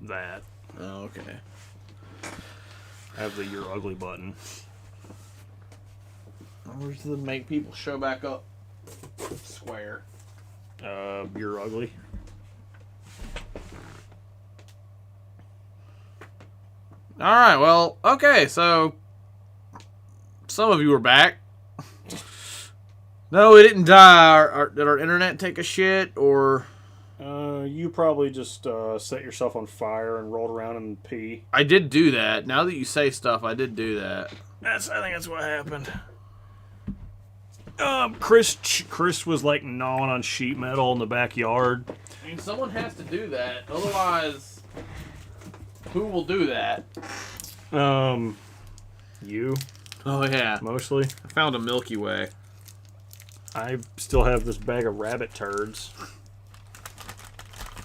that. Oh, okay. I have the You're Ugly button. Where's the make people show back up square? You're Ugly. Alright, well, okay, so some of you are back. No, we didn't die. Did our internet take a shit, or... You probably just set yourself on fire and rolled around in pee. I did do that. Now that you say stuff, I did do that. I think that's what happened. Chris was like gnawing on sheet metal in the backyard. I mean, someone has to do that. Otherwise, who will do that? You. Oh, yeah. Mostly. I found a Milky Way. I still have this bag of rabbit turds.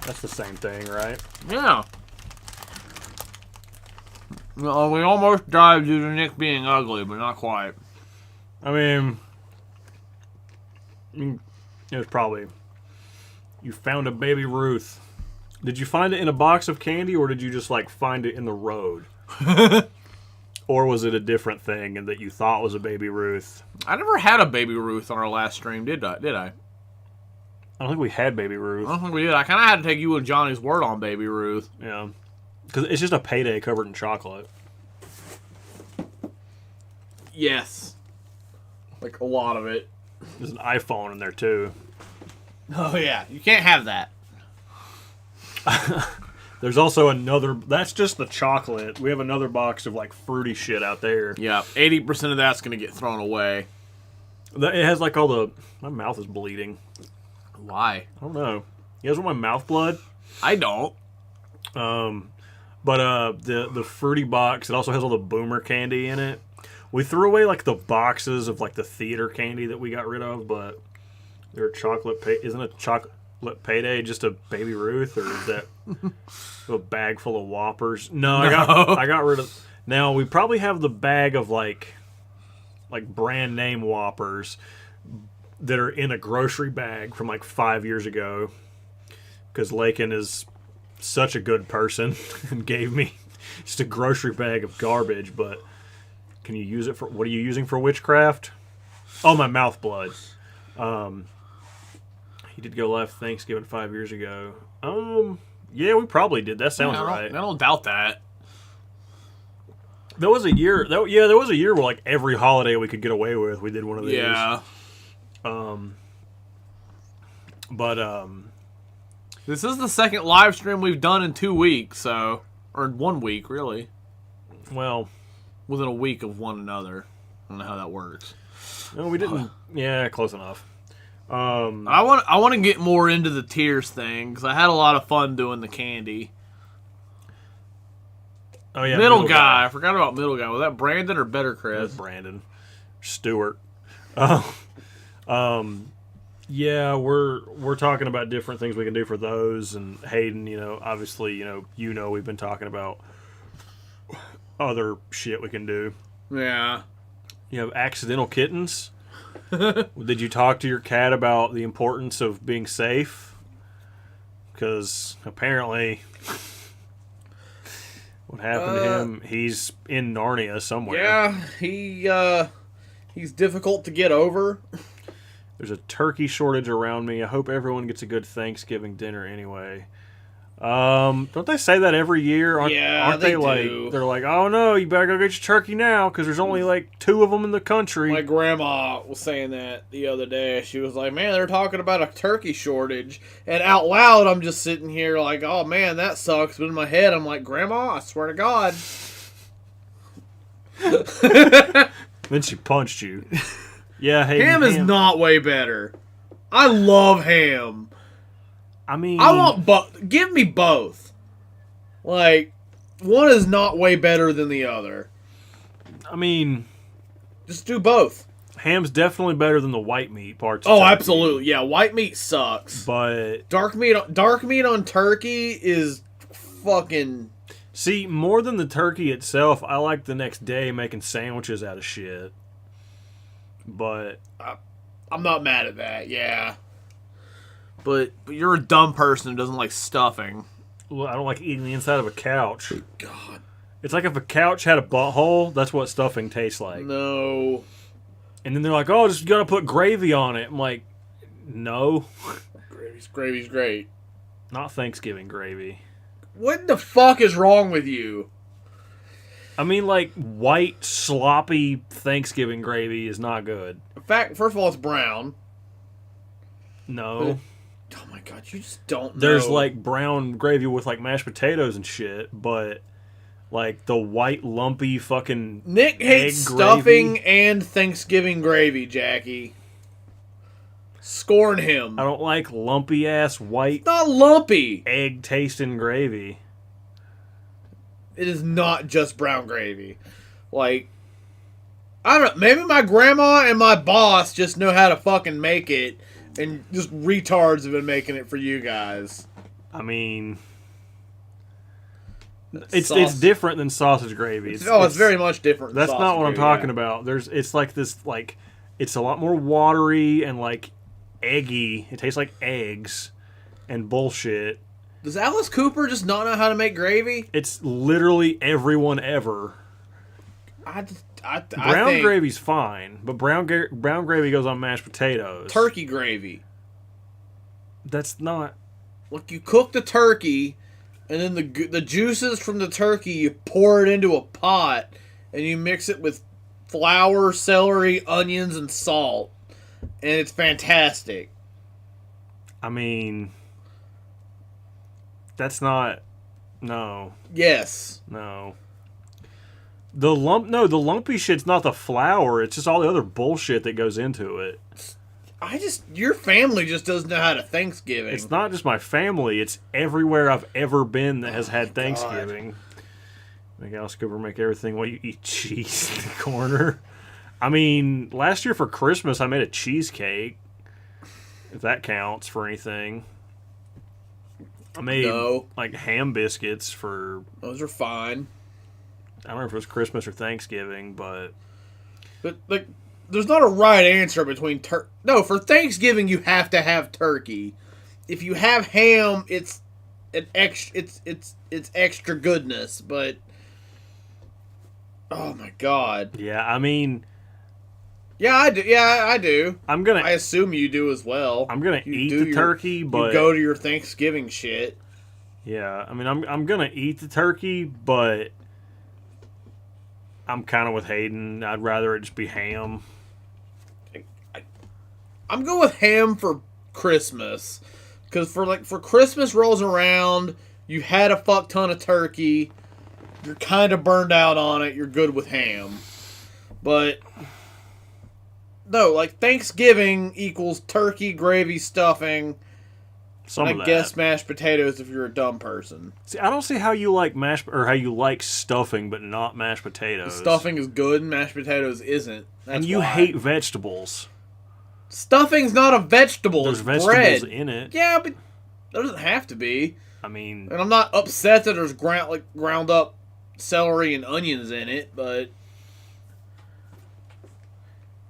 That's the same thing, right? Yeah. Well, we almost died due to Nick being ugly, but not quite. I mean, it was probably... You found a baby Ruth. Did you find it in a box of candy, or did you just, like, find it in the road? Or was it a different thing and that you thought was a baby Ruth? I never had a baby Ruth on our last stream, did I? I don't think we had baby Ruth. I don't think we did. I kind of had to take you and Johnny's word on baby Ruth. Yeah. Because it's just a payday covered in chocolate. Yes. Like, a lot of it. There's an iPhone in there, too. Oh, yeah. You can't have that. There's also another... That's just the chocolate. We have another box of, like, fruity shit out there. Yeah. 80% of that's going to get thrown away. It has, like, all the... My mouth is bleeding. Why? I don't know. You guys want my mouth blood? I don't. But the fruity box, it also has all the Boomer candy in it. We threw away, like, the boxes of, like, the theater candy that we got rid of, but they're chocolate... Isn't a chocolate payday just a Baby Ruth, or is that a bag full of Whoppers? No. I got rid of... Now, we probably have the bag of, like brand name Whoppers that are in a grocery bag from, like, 5 years ago, because Lakin is such a good person and gave me just a grocery bag of garbage, but can you use it for... What are you using for witchcraft? Oh, my mouth blood. He did go live Thanksgiving 5 years ago. Yeah, we probably did. That sounds right. I don't doubt that. There was a year. There was a year where, like, every holiday we could get away with, we did one of these. Yeah. This is the second live stream we've done in 2 weeks, so... Or in 1 week, really. Well... Within a week of one another. I don't know how that works. No, we didn't... Yeah, close enough. I want to get more into the tiers thing, because I had a lot of fun doing the candy. Oh, yeah. Middle guy. I forgot about middle guy. Was that Brandon or Better Chris? Brandon. Stewart. Yeah, we're talking about different things we can do for those, and Hayden, obviously, we've been talking about other shit we can do. Yeah. You have accidental kittens. Did you talk to your cat about the importance of being safe? Because apparently, what happened to him? He's in Narnia somewhere. Yeah, he's difficult to get over. There's a turkey shortage around me. I hope everyone gets a good Thanksgiving dinner anyway. Don't they say that every year? Aren't they like do. They're like, oh no, you better go get your turkey now because there's only like 2 of them in the country. My grandma was saying that the other day. She was like, man, they're talking about a turkey shortage. And out loud, I'm just sitting here like, oh man, that sucks. But in my head, I'm like, Grandma, I swear to God. Then she punched you. Yeah, Ham is not way better. I love ham. I mean, I want both. Give me both. Like, one is not way better than the other. I mean, just do both. Ham's definitely better than the white meat parts. Oh, absolutely. Yeah, white meat sucks. But dark meat on turkey is fucking... See, more than the turkey itself, I like the next day making sandwiches out of shit. But I'm not mad at that, yeah. But you're a dumb person who doesn't like stuffing. Well, I don't like eating the inside of a couch. God. It's like if a couch had a butthole, that's what stuffing tastes like. No. And then they're like, oh, just gotta put gravy on it. I'm like, no. Gravy's great. Not Thanksgiving gravy. What the fuck is wrong with you? I mean, like, white, sloppy Thanksgiving gravy is not good. In fact, first of all, it's brown. No. Oh my god, you just don't know. There's, like, brown gravy with, like, mashed potatoes and shit, but, like, the white, lumpy fucking Nick hates stuffing and Thanksgiving gravy, Jackie. Scorn him. I don't like lumpy-ass, white, It's not lumpy. egg-tasting gravy. It is not just brown gravy. Like, I don't know. Maybe my grandma and my boss just know how to fucking make it, and just retards have been making it for you guys. I mean, it's different than sausage gravy. It's very much different. That's not what I'm talking about. It's like this, like, it's a lot more watery and like eggy. It tastes like eggs and bullshit. Does Alice Cooper just not know how to make gravy? It's literally everyone ever. I Brown think gravy's fine, but brown gravy goes on mashed potatoes. turkey gravy. That's not. Like, you cook the turkey, and then the juices from the turkey, you pour it into a pot, and you mix it with flour, celery, onions, and salt, and it's fantastic. I mean, that's not. No. Yes. No. The lumpy shit's not the flour. It's just all the other bullshit that goes into it. Your family just doesn't know how to Thanksgiving. It's not just my family. It's everywhere I've ever been that has had Thanksgiving. Make Alice Cooper make everything while you eat cheese in the corner. I mean, last year for Christmas, I made a cheesecake. If that counts for anything. I made, like, ham biscuits for... Those are fine. I don't know if it was Christmas or Thanksgiving, but... But, like, there's not a right answer between No, for Thanksgiving, you have to have turkey. If you have ham, it's extra goodness, but... Oh, my God. Yeah, I mean... Yeah, I do. Yeah, I do. I assume you do as well. I'm gonna eat the turkey, but... You go to your Thanksgiving shit. Yeah, I mean, I'm gonna eat the turkey, but... I'm kind of with Hayden. I'd rather it just be ham. I'm going with ham for Christmas. Because for Christmas rolls around, you had a fuck ton of turkey, you're kind of burned out on it, you're good with ham. But, no, like, Thanksgiving equals turkey, gravy, stuffing, I guess mashed potatoes if you're a dumb person. See, I don't see how you like how you like stuffing, but not mashed potatoes. The stuffing is good and mashed potatoes isn't. And you hate vegetables. Stuffing's not a vegetable. There's it's vegetables bread. In it. Yeah, but there doesn't have to be. I mean... And I'm not upset that there's ground up celery and onions in it, but...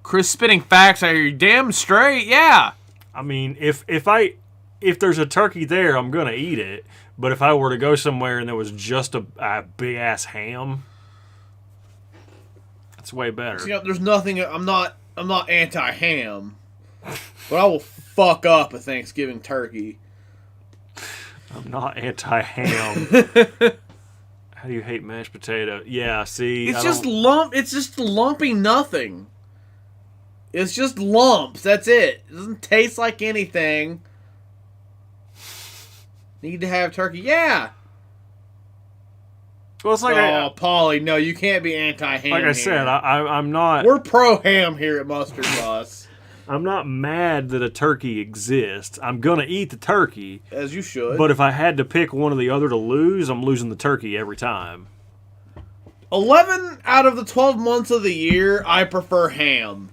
Chris spitting facts are you damn straight, yeah. I mean, if there's a turkey there, I'm gonna eat it. But if I were to go somewhere and there was just a big ass ham, it's way better. You know, there's nothing. I'm not anti-ham, but I will fuck up a Thanksgiving turkey. I'm not anti-ham. How do you hate mashed potato? Yeah, see, it's just lumpy nothing. It's just lumps. That's it. It doesn't taste like anything. Need to have turkey? Yeah. Well, it's like Paulie, no, you can't be anti-ham. Like I said, I'm not. We're pro-ham here at MustardBus. I'm not mad that a turkey exists. I'm gonna eat the turkey, as you should. But if I had to pick one or the other to lose, I'm losing the turkey every time. 11 out of the 12 months of the year, I prefer ham.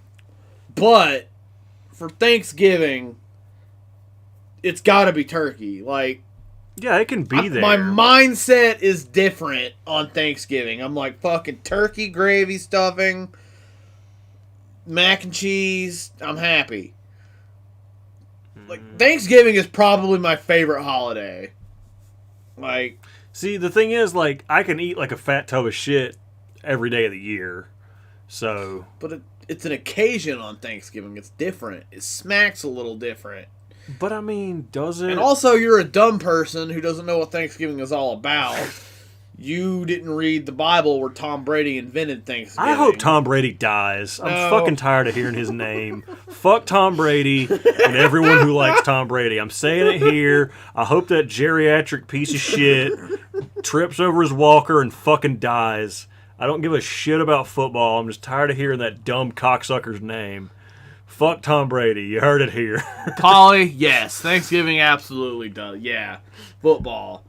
But for Thanksgiving, it's got to be turkey. Like, yeah, it can be there. My mindset is different on Thanksgiving. I'm like, fucking turkey, gravy, stuffing, mac and cheese. I'm happy. Like, Thanksgiving is probably my favorite holiday. Like, See, the thing is, like, I can eat like a fat tub of shit every day of the year. So, but it's an occasion on Thanksgiving. It's different. It smacks a little different. but I mean, does it? And also, you're a dumb person who doesn't know what Thanksgiving is all about. You didn't read the Bible where Tom Brady invented Thanksgiving. I hope Tom Brady dies. I'm No. fucking tired of hearing his name. Fuck Tom Brady and everyone who likes Tom Brady. I'm saying it here. I hope that geriatric piece of shit trips over his walker and fucking dies. I don't give a shit about football. I'm just tired of hearing that dumb cocksucker's name. Fuck Tom Brady. You heard it here. Polly, yes. Thanksgiving absolutely does. Yeah. Football.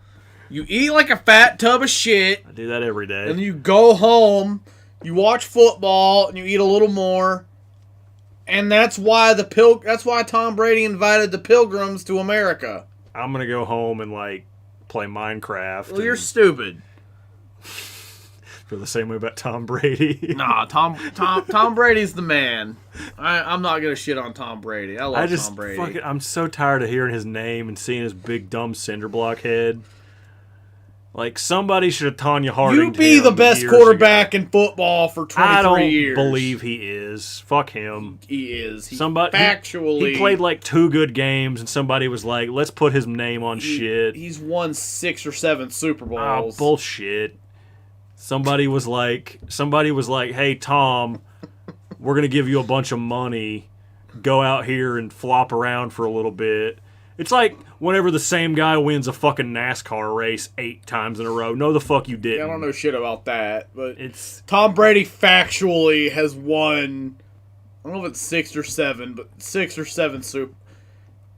You eat like a fat tub of shit, I do that every day. and then you go home, you watch football, and you eat a little more. And that's why Tom Brady invited the Pilgrims to America. I'm gonna go home and like play Minecraft. Well, you're and stupid. feel the same way about Tom Brady. Nah, Tom Brady's the man. I'm not gonna shit on Tom Brady. I love Tom Brady. I'm so tired of hearing his name and seeing his big dumb cinder block head. Like, somebody should have Tanya Harding. You be the best quarterback in football for 23 years. I don't believe he is. Fuck him. He is. He played like 2 good games, and somebody was like, "Let's put his name on shit." He's won 6 or 7 Super Bowls. Bullshit. Somebody was like, "Hey, Tom, we're gonna give you a bunch of money. Go out here and flop around for a little bit." It's like whenever the same guy wins a fucking NASCAR race 8 times in a row. No, the fuck you didn't. Yeah, I don't know shit about that, but It's Tom Brady factually has won, I don't know if it's 6 or 7, but 6 or 7 Super.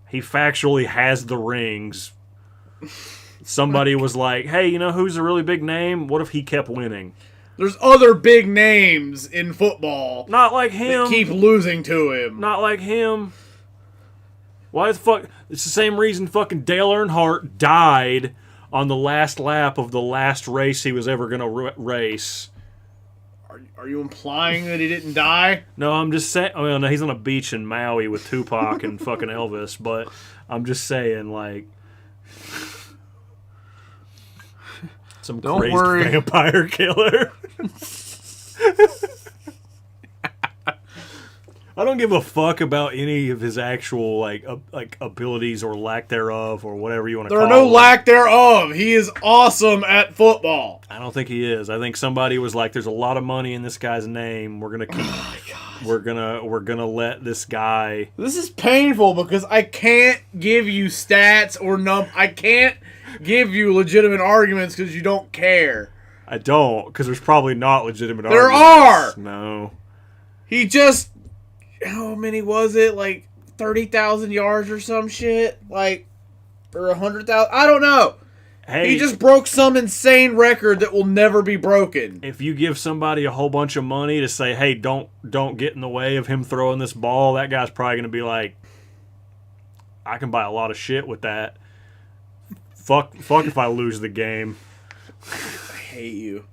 he factually has the rings. Somebody was like, "Hey, you know who's a really big name? What if he kept winning?" There's other big names in football Not like him. that keep losing to him. Not like him. Why the fuck? It's the same reason fucking Dale Earnhardt died on the last lap of the last race he was ever going to race. Are you implying that he didn't die? No, I'm just saying. Well, no, he's on a beach in Maui with Tupac and fucking Elvis, but I'm just saying, like, some Don't crazy worry. vampire killer. I don't give a fuck about any of his actual like abilities or lack thereof or whatever you want to call it. There are no lack thereof. He is awesome at football. I don't think he is. I think somebody was like, "There's a lot of money in this guy's name. We're gonna keep. We're gonna let this guy." This is painful because I can't give you stats or I can't give you legitimate arguments because you don't care. I don't, because there's probably not legitimate There arguments. are! No. He just, how many was it? Like 30,000 yards or some shit? Like, or 100,000? I don't know. Hey, He just broke some insane record that will never be broken. if you give somebody a whole bunch of money to say, "Hey, don't get in the way of him throwing this ball," that guy's probably gonna be like, "I can buy a lot of shit with that. Fuck if I lose the game. I hate you.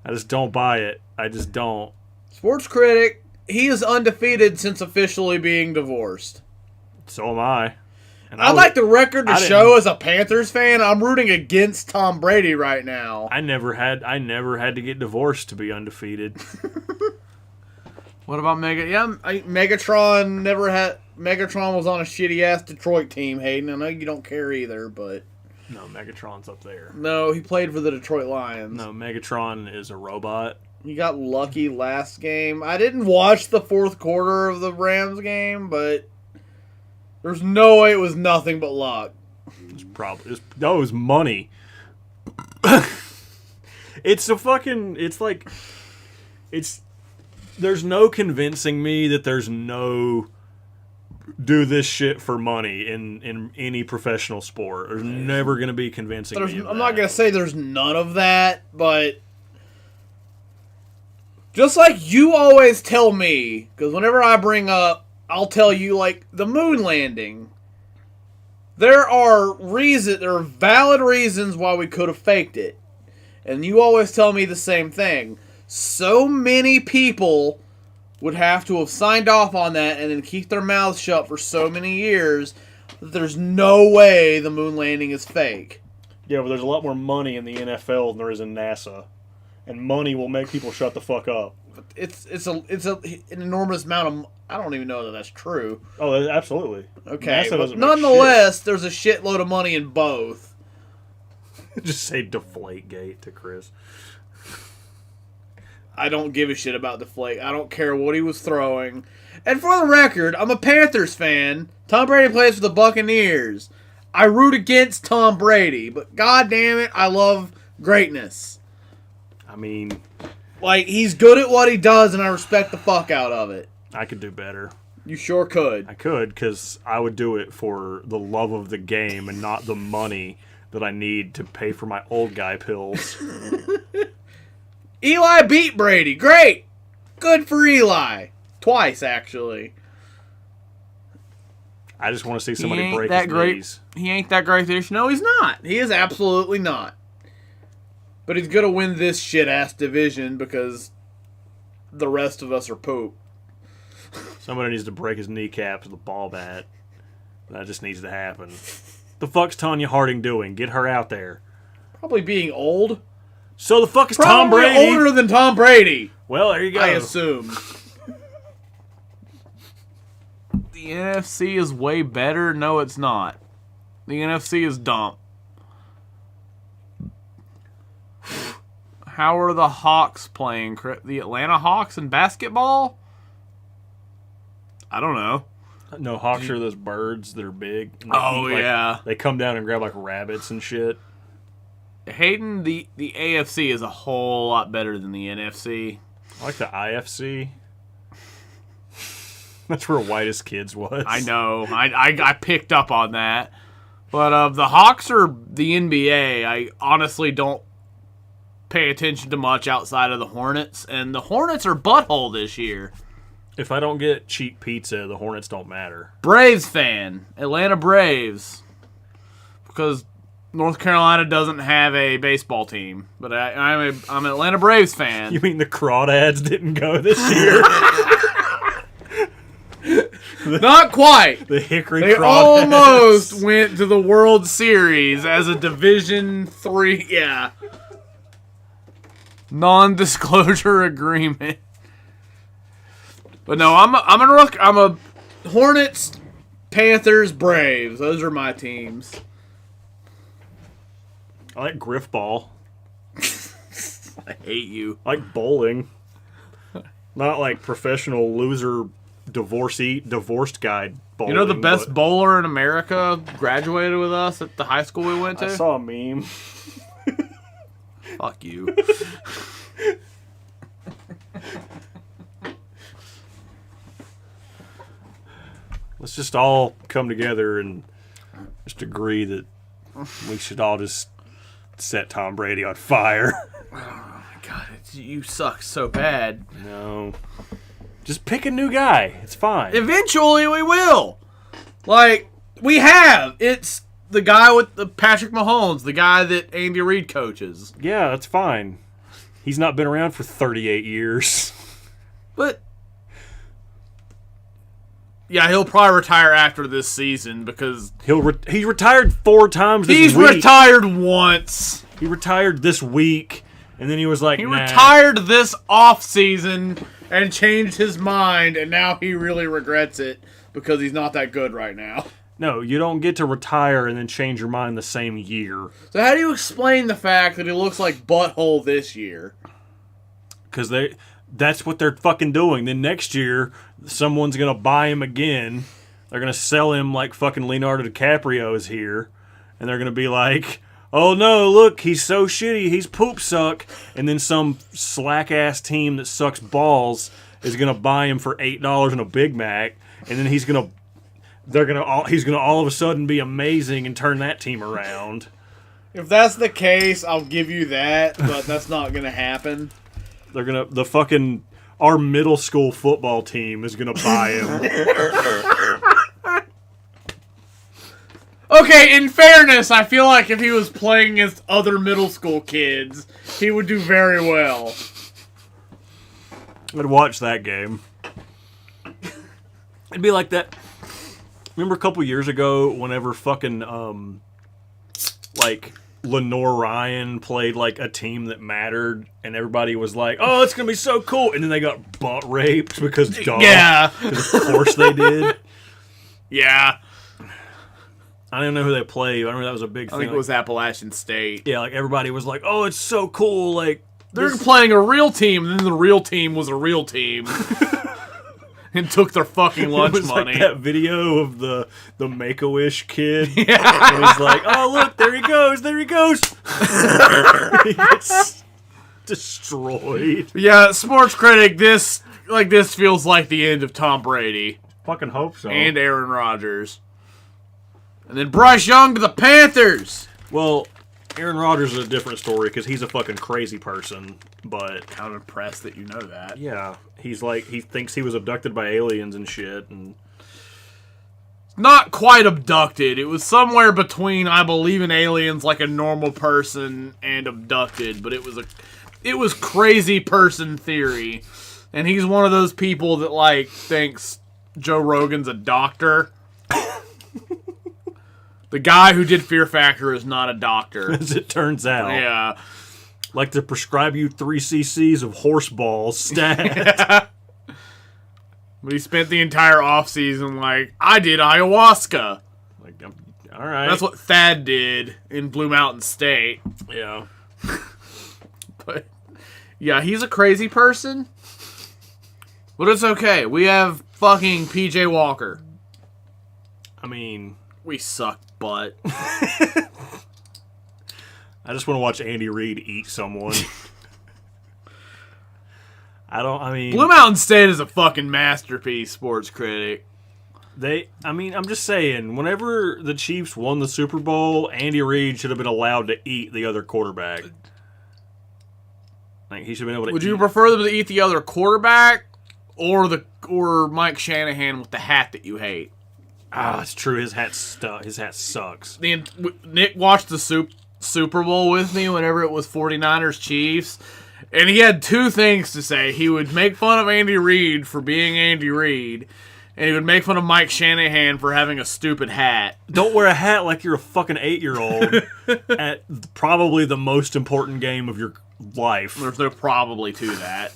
I just don't buy it. I just don't." Sports critic, he is undefeated since officially being divorced. So am I. And I'd like the record to I didn't- show as a Panthers fan, I'm rooting against Tom Brady right now. I never had to get divorced to be undefeated. What about Megatron was on a shitty ass Detroit team, Hayden. I know you don't care either, but No, Megatron's up there. no, he played for the Detroit Lions. No, Megatron is a robot. He got lucky last game. I didn't watch the fourth quarter of the Rams game, but there's no way it was nothing but luck. It was money. There's no convincing me that there's no do this shit for money in any professional sport. There's never going to be convincing me of I'm that. not going to say there's none of that, but just like you always tell me, because whenever I bring up, I'll tell you, like, the moon landing. There are valid reasons why we could have faked it. And you always tell me the same thing. So many people would have to have signed off on that and then keep their mouths shut for so many years that there's no way the moon landing is fake. Yeah, but there's a lot more money in the NFL than there is in NASA, and money will make people shut the fuck up. It's an enormous amount of. I don't even know that that's true. Oh, absolutely. Okay, NASA but doesn't make nonetheless, there's a shitload of money in both. Just say Deflategate to Chris. I don't give a shit about Deflate. I don't care what he was throwing. And for the record, I'm a Panthers fan. Tom Brady plays for the Buccaneers. I root against Tom Brady, but god damn it, I love greatness. I mean, like, he's good at what he does, and I respect the fuck out of it. I could do better. You sure could. I could, because I would do it for the love of the game and not the money that I need to pay for my old guy pills. Eli beat Brady. Great. Good for Eli. Twice, actually. I just want to see somebody break his knees. He ain't that great this year. No, he's not. He is absolutely not. But he's going to win this shit-ass division because the rest of us are poop. Somebody needs to break his kneecaps with a ball bat. That just needs to happen. The fuck's Tanya Harding doing? Get her out there. Probably being old. So the fuck is Tom Brady? Probably older than Tom Brady. Well, there you go. I assume. The NFC is way better? No, it's not. The NFC is dumb. How are the Hawks playing? The Atlanta Hawks in basketball? I don't know. No, Hawks are those birds that are big. Oh, yeah. They come down and grab, like, rabbits and shit. Hayden, the AFC is a whole lot better than the NFC. I like the IFC. That's where Whitest Kids was. I know. I picked up on that. But the Hawks are the NBA. I honestly don't pay attention to much outside of the Hornets. And the Hornets are butthole this year. If I don't get cheap pizza, the Hornets don't matter. Braves fan. Atlanta Braves. Because North Carolina doesn't have a baseball team. But I'm an Atlanta Braves fan. You mean the Crawdads didn't go this year? Not quite. The Hickory They Crawdads. almost went to the World Series as a Division III. Yeah. Non-disclosure agreement. But no, I'm a Hornets, Panthers, Braves. Those are my teams. I like griffball. I hate you. I like bowling. Not like professional loser divorced guy bowling. You know the best bowler in America graduated with us at the high school we went to? I saw a meme. Fuck you. Let's just all come together and just agree that we should all just set Tom Brady on fire. Oh my god, you suck so bad. No. Just pick a new guy. It's fine. Eventually we will. Like, we have. It's the guy with the Patrick Mahomes, the guy that Andy Reid coaches. Yeah, that's fine. He's not been around for 38 years. But yeah, he'll probably retire after this season because he retired 4 times this week. He's retired once. He retired this week, and then he was like, He nah. retired this off-season and changed his mind, and now he really regrets it because he's not that good right now. No, you don't get to retire and then change your mind the same year. So how do you explain the fact that he looks like butthole this year? Because that's what they're fucking doing. Then next year, someone's going to buy him again. They're going to sell him like fucking Leonardo DiCaprio is here. And they're going to be like, oh no, look, he's so shitty, he's poop suck. And then some slack-ass team that sucks balls is going to buy him for $8 and a Big Mac. And then he's going to all of a sudden be amazing and turn that team around. If that's the case, I'll give you that, but that's not going to happen. Our middle school football team is going to buy him. Okay, in fairness, I feel like if he was playing against other middle school kids, he would do very well. I'd watch that game. It'd be like that. Remember a couple years ago, whenever fucking, Lenore Ryan played like a team that mattered, and everybody was like, "Oh, it's gonna be so cool," and then they got butt raped because Yeah. of course they did. Yeah. I don't know who they played. I remember that was a big thing. I think it was Appalachian State. Yeah, like everybody was like, "Oh, it's so cool!" Like They're playing a real team, and then the real team was a real team. And took their fucking lunch it was money. Like that video of the Make-A-Wish kid. Yeah. And he's like, "Oh, look, there he goes, there he goes." He gets destroyed. Yeah, Sports Critic, this feels like the end of Tom Brady. Fucking hope so. And Aaron Rodgers. And then Bryce Young to the Panthers. Well, Aaron Rodgers is a different story because he's a fucking crazy person, but... I'm impressed that you know that. Yeah, he's like, he thinks he was abducted by aliens and shit, and... Not quite abducted. It was somewhere between I believe in aliens like a normal person and abducted, but it was crazy person theory. And he's one of those people that, like, thinks Joe Rogan's a doctor. The guy who did Fear Factor is not a doctor. As it turns out. Yeah. Like to prescribe you 3 cc's of horse balls stat. Yeah. But he spent the entire offseason like, I did ayahuasca. Like, all right. That's what Thad did in Blue Mountain State. Yeah. But, yeah, he's a crazy person. But it's okay. We have fucking PJ Walker. I mean... We suck butt. I just want to watch Andy Reid eat someone. Blue Mountain State is a fucking masterpiece, Sports Critic. I'm just saying, whenever the Chiefs won the Super Bowl, Andy Reid should have been allowed to eat the other quarterback. Like, he should have been able to Would you prefer them to eat the other quarterback or Mike Shanahan with the hat that you hate? Ah, it's true. His hat sucks. Nick watched the Super Bowl with me whenever it was 49ers Chiefs, and he had two things to say. He would make fun of Andy Reid for being Andy Reid, and he would make fun of Mike Shanahan for having a stupid hat. Don't wear a hat like you're a fucking 8-year-old at probably the most important game of your life. There's no probably to that.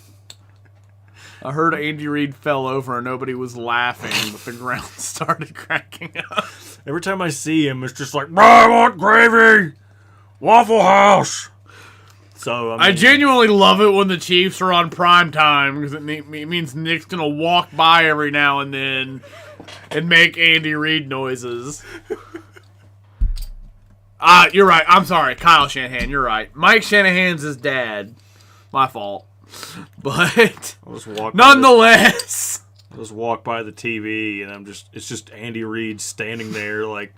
I heard Andy Reid fell over and nobody was laughing, but the ground started cracking up. Every time I see him, it's just like, I want gravy! Waffle House! So, I genuinely love it when the Chiefs are on prime time, because it means Nick's going to walk by every now and then and make Andy Reid noises. You're right. I'm sorry. Kyle Shanahan, you're right. Mike Shanahan's his dad. My fault. But nonetheless, I just walk by the TV and it's just Andy Reid standing there like,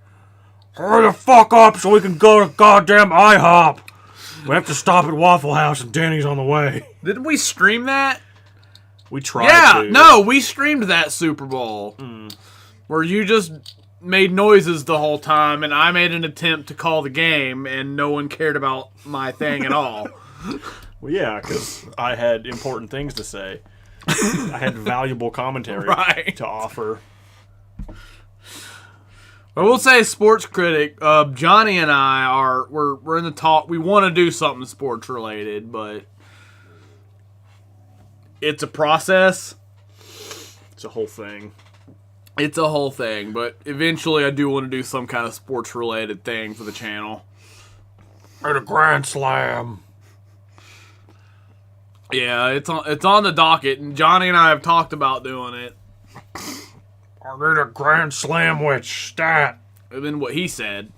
hurry the fuck up so we can go to goddamn IHOP. We have to stop at Waffle House and Danny's on the way. Didn't we stream that? We tried to. No, we streamed that Super Bowl. Where you just made noises the whole time and I made an attempt to call the game and no one cared about my thing at all. Well, yeah, because I had important things to say. I had valuable commentary to offer. I will say, Sports Critic, Johnny and I we're in the talk. We want to do something sports related, but it's a process. It's a whole thing. It's a whole thing, but eventually I do want to do some kind of sports related thing for the channel. At a Grand Slam. Yeah, it's on the docket, and Johnny and I have talked about doing it. I need a Grand Slamwich stat. And then what he said.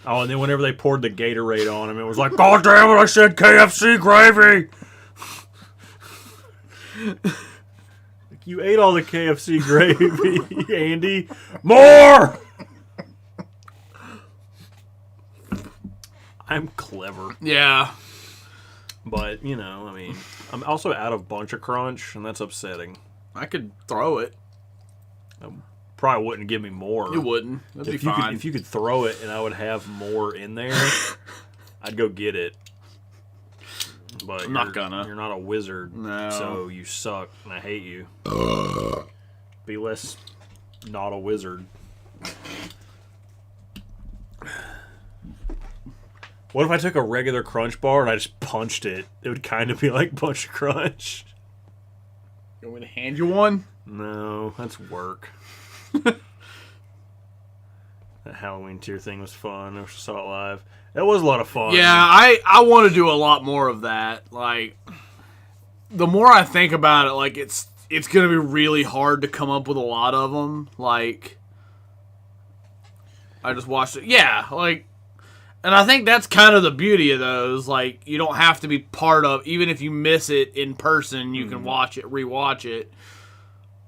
Oh, and then whenever they poured the Gatorade on him, it was like, God damn it, I said KFC gravy! Like, you ate all the KFC gravy, Andy. More! I'm clever. Yeah. But, you know, I mean, I'm also out of Bunch of Crunch, and that's upsetting. I could throw it. Probably wouldn't give me more. You wouldn't. That'd be fine. If you could throw it and I would have more in there, I'd go get it. But I'm not gonna. You're not a wizard, no. So you suck, and I hate you. Be less not a wizard. What if I took a regular Crunch bar and I just punched it? It would kind of be like Punch Crunch. You want me to hand you one? No, that's work. That Halloween tier thing was fun. I saw it live. It was a lot of fun. Yeah, I want to do a lot more of that. Like, the more I think about it, like, it's going to be really hard to come up with a lot of them. Like, I just watched it. Yeah, like, and I think that's kind of the beauty of those. Like, you don't have to be part of, even if you miss it in person, you can watch it, rewatch it.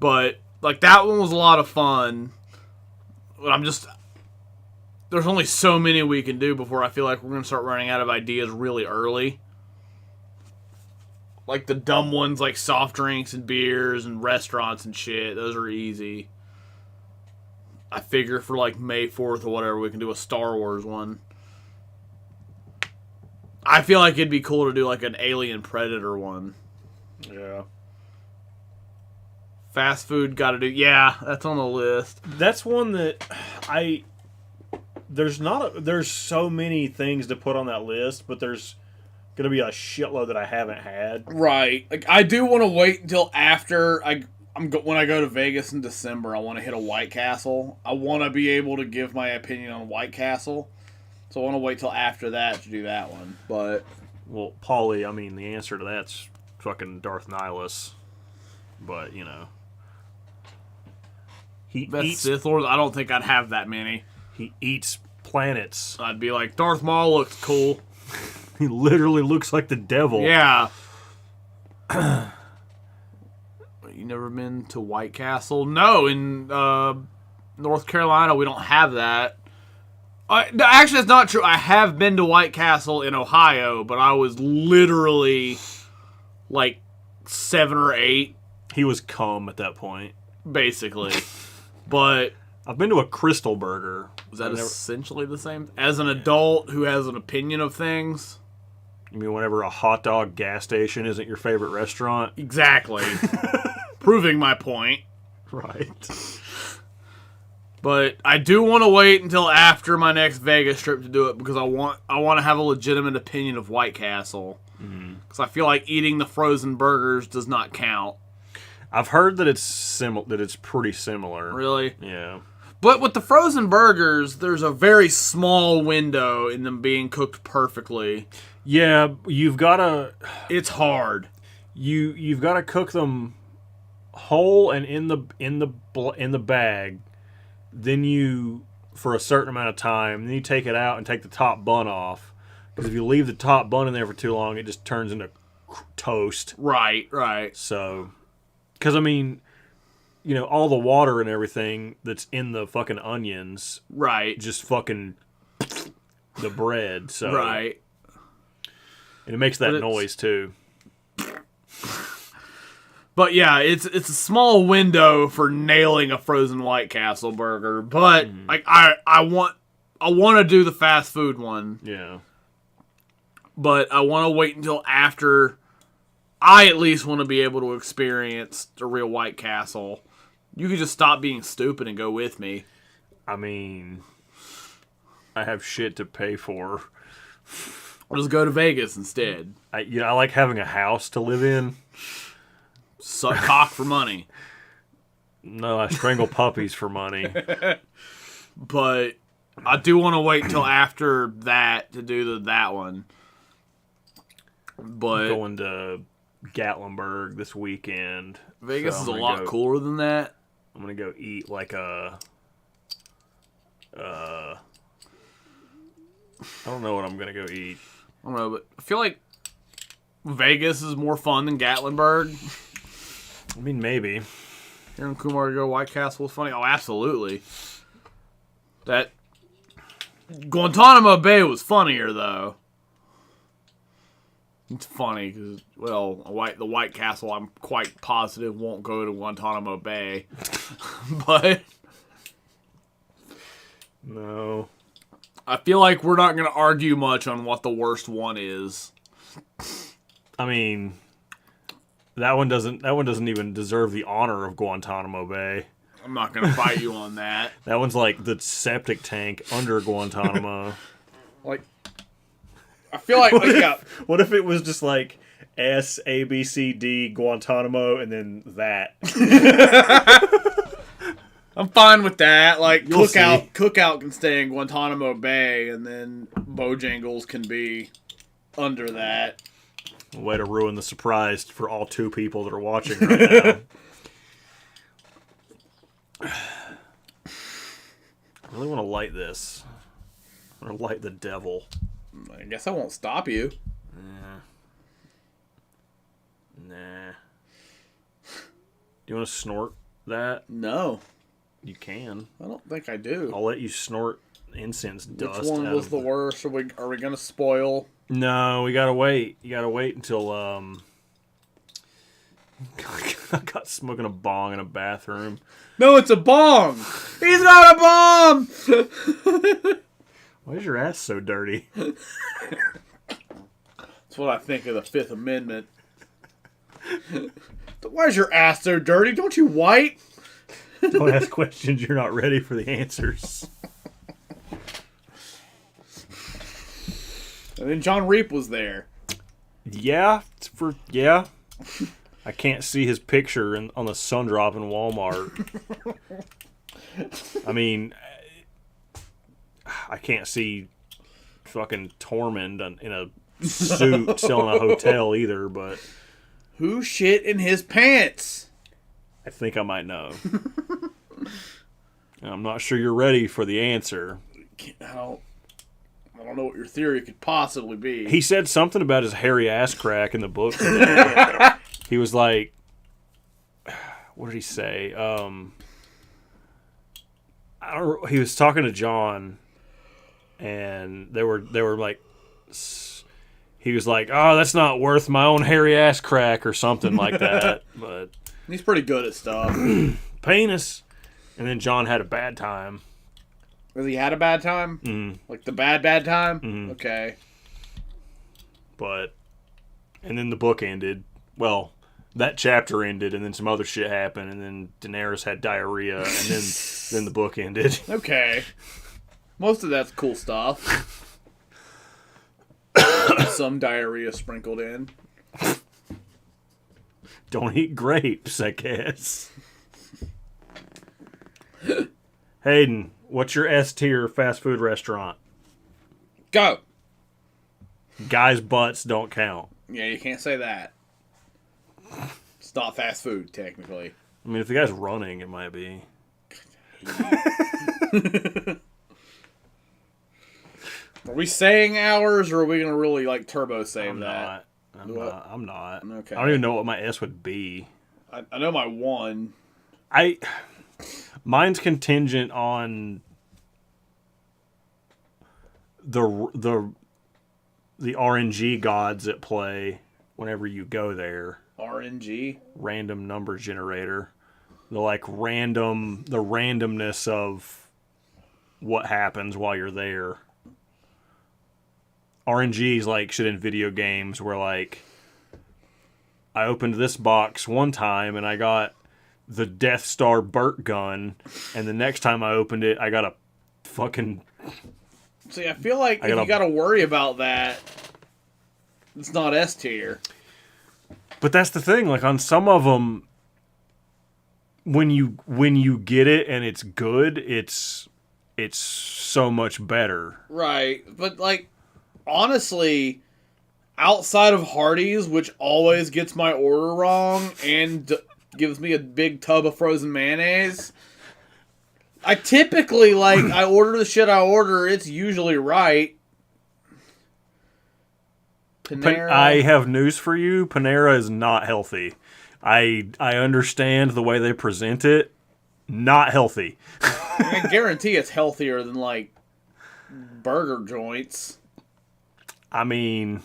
But, like, that one was a lot of fun. But there's only so many we can do before I feel like we're going to start running out of ideas really early. Like the dumb ones like soft drinks and beers and restaurants and shit. Those are easy. I figure for like May 4th or whatever, we can do a Star Wars one. I feel like it'd be cool to do like an Alien Predator one. Yeah. Fast food gotta do. Yeah, that's on the list. That's one that there's so many things to put on that list, but there's gonna be a shitload that I haven't had. Right. Like I do want to wait until after when I go to Vegas in December. I want to hit a White Castle. I want to be able to give my opinion on White Castle. So I want to wait till after that to do that one. But well, Paulie, I mean, the answer to that's fucking Darth Nihilus. But you know, he eats Sith Lords. I don't think I'd have that many. He eats planets. I'd be like, Darth Maul looks cool. He literally looks like the devil. Yeah. You never been to White Castle? No, in North Carolina we don't have that. No, actually, that's not true. I have been to White Castle in Ohio, but I was literally like 7 or 8. He was cum at that point. Basically. But I've been to a Crystal Burger. Was that essentially the same? As an adult who has an opinion of things? You mean whenever a hot dog gas station isn't your favorite restaurant? Exactly. Proving my point. Right. But I do want to wait until after my next Vegas trip to do it because I want to have a legitimate opinion of White Castle. Because I feel like eating the frozen burgers does not count. I've heard that it's pretty similar. Really? Yeah. But with the frozen burgers, there's a very small window in them being cooked perfectly. Yeah, you've got to. It's hard. You've got to cook them whole and in the bag. Then you, for a certain amount of time, then you take it out and take the top bun off. Because if you leave the top bun in there for too long, it just turns into toast. Right. So, because I mean, you know, all the water and everything that's in the fucking onions, right, just fucking the bread. So, right, and it makes that noise too. But yeah, it's a small window for nailing a frozen White Castle burger. But like I want to do the fast food one. Yeah. But I want to wait until after. I at least want to be able to experience the real White Castle. You could just stop being stupid and go with me. I mean, I have shit to pay for. Or just go to Vegas instead. I like having a house to live in. Suck cock for money. No, I strangle puppies for money. But I do want to wait until after that to do that one. But I'm going to Gatlinburg this weekend. Vegas is a lot cooler than that. I'm gonna go eat like a. I don't know what I'm gonna go eat. I don't know, but I feel like Vegas is more fun than Gatlinburg. I mean, maybe. Hearing Kumar go White Castle was funny. Oh, absolutely. That Guantanamo Bay was funnier though. It's funny because, well, the White Castle, I'm quite positive won't go to Guantanamo Bay, but no. I feel like we're not going to argue much on what the worst one is. I mean, that one doesn't even deserve the honor of Guantanamo Bay. I'm not going to fight you on that. That one's like the septic tank under Guantanamo. Like, I feel like what if it was just like S A B C D Guantanamo and then that? I'm fine with that. Like You'll Cookout can stay in Guantanamo Bay, and then Bojangles can be under that. Way to ruin the surprise for all 2 people that are watching right now. I really want to light this. I want to light the devil. I guess I won't stop you. Nah. Do you want to snort that? No. You can. I don't think I do. I'll let you snort incense dust. Which one was the worst? Are we gonna spoil? No, we gotta wait. You gotta wait until I got smoking a bong in a bathroom. No, it's a bong. He's not a bomb. Why is your ass so dirty? That's what I think of the Fifth Amendment. Why is your ass so dirty? Don't you white? Don't ask questions you're not ready for the answers. And then John Reap was there. Yeah. I can't see his picture on the sun drop in Walmart. I mean, I can't see fucking Tormund in a suit selling a hotel either, but... Who shit in his pants? I think I might know. I'm not sure you're ready for the answer. I don't know what your theory could possibly be. He said something about his hairy ass crack in the book today. He was like, what did he say? He was talking to John, and they were like, he was like, oh, that's not worth my own hairy ass crack or something like that. But he's pretty good at stuff. Penis. And then John had a bad time. Has he had a bad time? Mm. Like the bad time? Mm. Okay. And then the book ended. Well, that chapter ended, and then some other shit happened, and then Daenerys had diarrhea, and then the book ended. Okay. Most of that's cool stuff. Some diarrhea sprinkled in. Don't eat grapes, I guess. Hayden, what's your S tier fast food restaurant? Go. Guys' butts don't count. Yeah, you can't say that. It's not fast food, technically. I mean, if the guy's running, it might be. Are we saying ours, or are we going to really, like, turbo save that? I'm not. Okay. I don't even know what my S would be. I know my one. Mine's contingent on the RNG gods at play whenever you go there. RNG? Random number generator. The randomness of what happens while you're there. RNG is like shit in video games where like I opened this box one time and I got the Death Star Burt gun, and the next time I opened it, I got a fucking... See, I feel like if you got to worry about that, it's not S tier. But that's the thing, like on some of them, when you get it and it's good, it's so much better. Right, but like honestly, outside of Hardee's, which always gets my order wrong and gives me a big tub of frozen mayonnaise, I typically I order the shit I order. It's usually right. Panera. I have news for you. Panera is not healthy. I understand the way they present it. Not healthy. I guarantee it's healthier than like burger joints. I mean,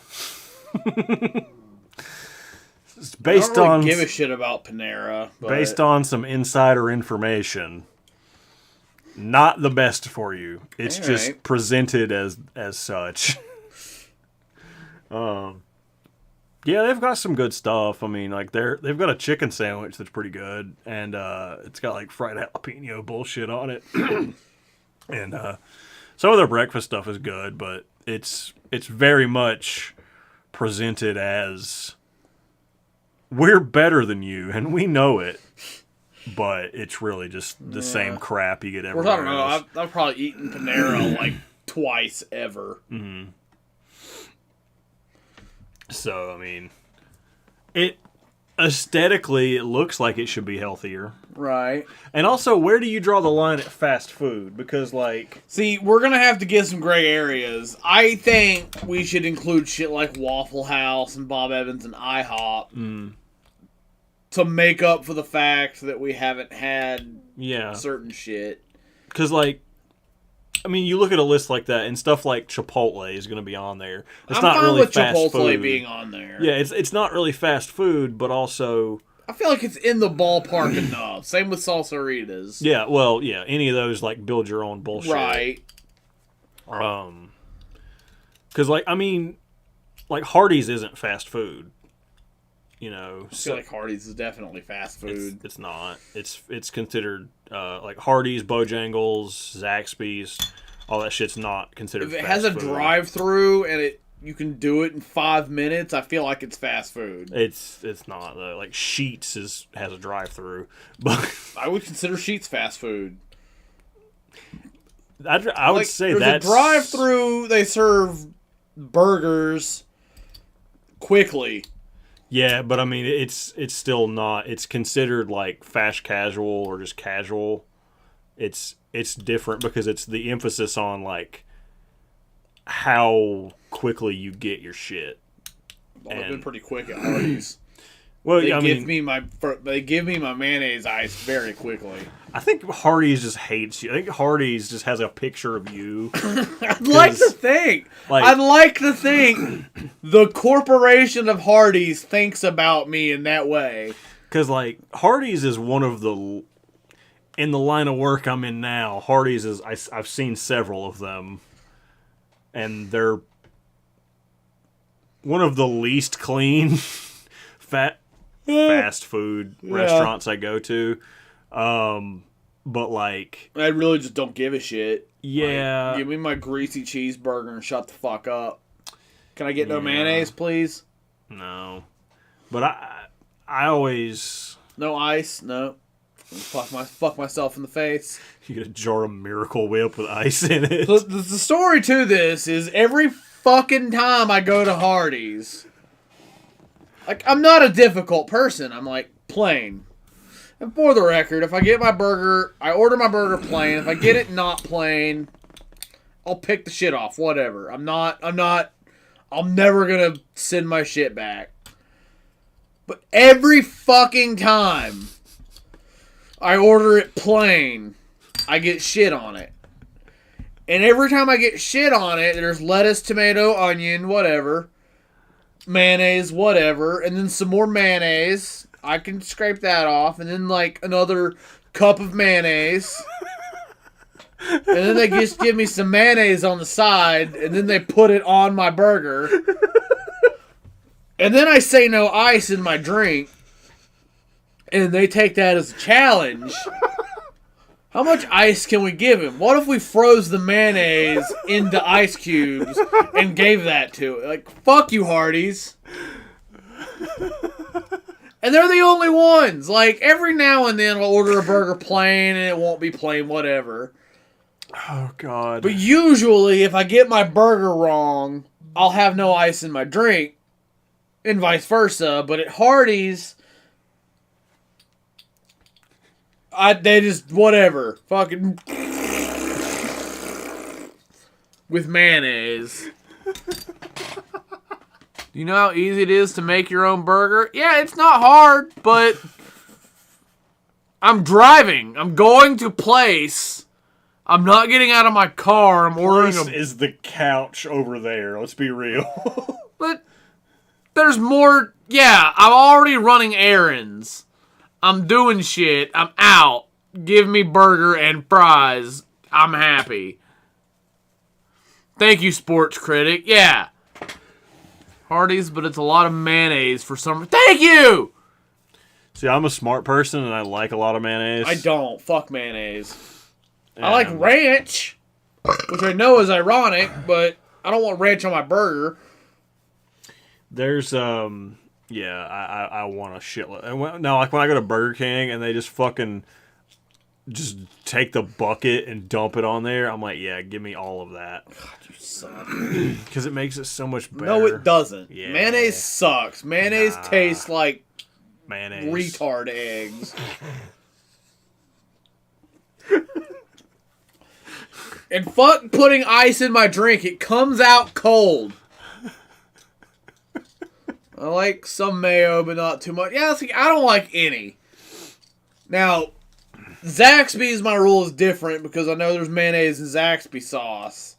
it's based I don't really give a shit about Panera. But... Based on some insider information, not the best for you. It's just presented as such. Yeah, they've got some good stuff. I mean, like they've got a chicken sandwich that's pretty good, and it's got like fried jalapeno bullshit on it. And some of their breakfast stuff is good, but it's it's very much presented as we're better than you, and we know it. But it's really just the same crap you get everywhere. I don't know. I've probably eaten Panera like twice ever. Mm-hmm. So, I mean, it aesthetically, it looks like it should be healthier. Right. And also, where do you draw the line at fast food? Because, like... See, we're going to have to get some gray areas. I think we should include shit like Waffle House and Bob Evans and IHOP to make up for the fact that we haven't had certain shit. Because, like, I mean, you look at a list like that, and stuff like Chipotle is going to be on there. It's not really fast food. I'm fine with Chipotle being on there. Yeah, it's not really fast food, but also... I feel like it's in the ballpark enough. Same with Salsaritas. Yeah, well, yeah, any of those, like, build your own bullshit. Right. Because, like, I mean, like, Hardee's isn't fast food. You know, I feel like Hardee's is definitely fast food. It's not. It's considered like Hardee's, Bojangles, Zaxby's, all that shit's not considered. If it fast has a food. drive-through and you can do it in 5 minutes, I feel like it's fast food. It's not though. Like Sheetz has a drive-through, but I would consider Sheetz fast food. I would say that's a drive-through. They serve burgers quickly. Yeah, but I mean, it's still not. It's considered like fast casual or just casual. It's different because it's the emphasis on like how quickly you get your shit. Well, I've been pretty quick at Hardee's. Well, they give me my mayonnaise ice very quickly. I think Hardee's just hates you. I think Hardee's just has a picture of you. I'd like to think the corporation of Hardee's thinks about me in that way. Because like Hardee's is one of the in the line of work I'm in now. Hardee's is I've seen several of them, and they're one of the least clean fast food restaurants I go to. But like I really just don't give a shit. Yeah. Like, give me my greasy cheeseburger and shut the fuck up. Can I get no mayonnaise, please? No. But I always no ice, no. Fuck myself in the face. You get a jar of Miracle Whip with ice in it. The story to this is every fucking time I go to Hardee's, like, I'm not a difficult person. I'm, like, plain. And for the record, if I get my burger, I order my burger plain. If I get it not plain, I'll pick the shit off. Whatever. I'm never gonna send my shit back. But every fucking time I order it plain, I get shit on it. And every time I get shit on it, there's lettuce, tomato, onion, whatever. Mayonnaise, whatever, and then some more mayonnaise. I can scrape that off, and then like another cup of mayonnaise. And then they just give me some mayonnaise on the side, and then they put it on my burger. And then I say no ice in my drink, and they take that as a challenge. How much ice can we give him? What if we froze the mayonnaise into ice cubes and gave that to it? Like, fuck you, Hardee's. And they're the only ones. Like, every now and then I'll order a burger plain and it won't be plain, whatever. Oh, God. But usually, if I get my burger wrong, I'll have no ice in my drink. And vice versa. But at Hardee's, they just, whatever. Fucking. With mayonnaise. You know how easy it is to make your own burger? Yeah, it's not hard, but I'm driving. I'm going to place. I'm not getting out of my car. I'm ordering Place is the couch over there. Let's be real. But there's more. Yeah, I'm already running errands. I'm doing shit. I'm out. Give me burger and fries. I'm happy. Thank you, sports critic. Yeah. Hardee's, but it's a lot of mayonnaise for some... Thank you! See, I'm a smart person, and I like a lot of mayonnaise. I don't. Fuck mayonnaise. I like ranch, which I know is ironic, but I don't want ranch on my burger. There's I want a shitload. And no, like when I go to Burger King and they just fucking just take the bucket and dump it on there, I'm like, yeah, give me all of that. God, you suck. Because it makes it so much better. No, it doesn't. Yeah. Mayonnaise sucks. Mayonnaise tastes like mayonnaise. retard eggs. And fuck putting ice in my drink. It comes out cold. I like some mayo, but not too much. Yeah, see, I don't like any. Now, Zaxby's, my rule is different because I know there's mayonnaise in Zaxby sauce.